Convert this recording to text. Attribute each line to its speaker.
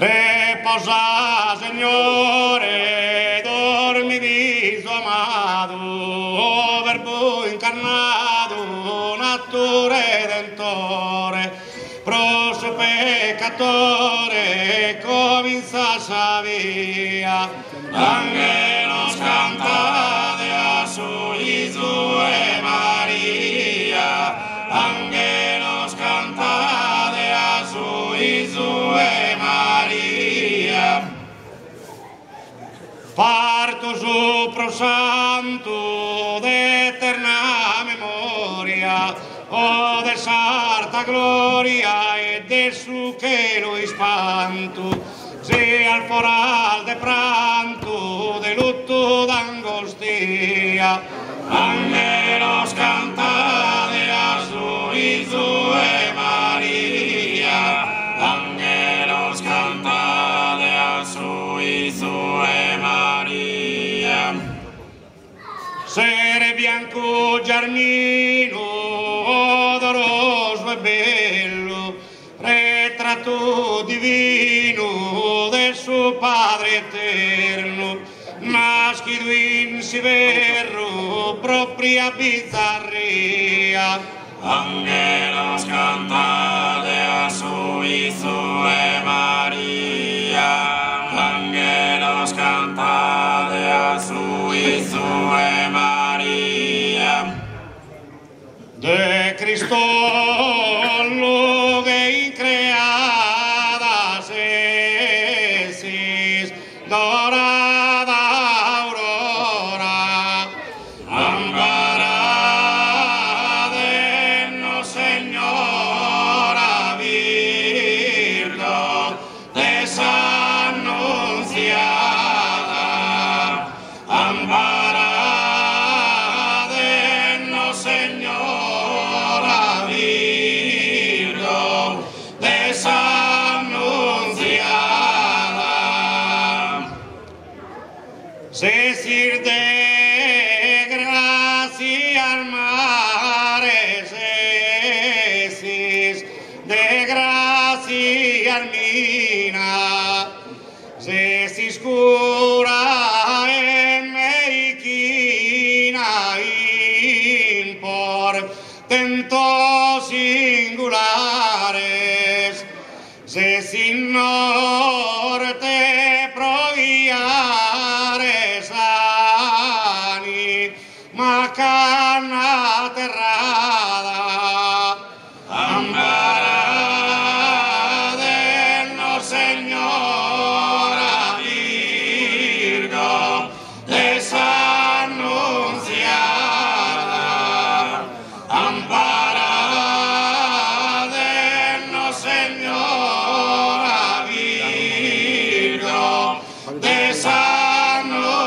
Speaker 1: Reposa, Signore, dormi di suo amato, Verbo incarnato, nato Redentore, pro suo peccatore, comincia sa via. Angelos cantate a su Gesù e Maria, Angelos cantate a su Gesù e Maria. Parto su pro santo d'eterna memoria, o de sarta gloria e de su che lo espanto, se al foral de pranto, de lutto d'angostia. Angelos cantate a su Gesù e Maria, Angelos cantate a su Gesù e Maria. Sere bianco giarnino, odoroso e bello, ritratto divino del suo Padre eterno, nascido in si verro, propria bizzarria. Angelos cantate a su Gesù e Maria, Angelos cantate a su Gesù e Maria. De Cristo luge increada sesis, dorada aurora, amparada Señora Virgo desanunciada, amparada Señora Virgo desanunciada. Cecir de gracia al mare, cesis de gracia al mina, cesis cura en meiquina portentos singulares, cesis norte proviares macana terrada, amparada Señora Virgo desanunciada, amparada Señora Virgo desanunciada.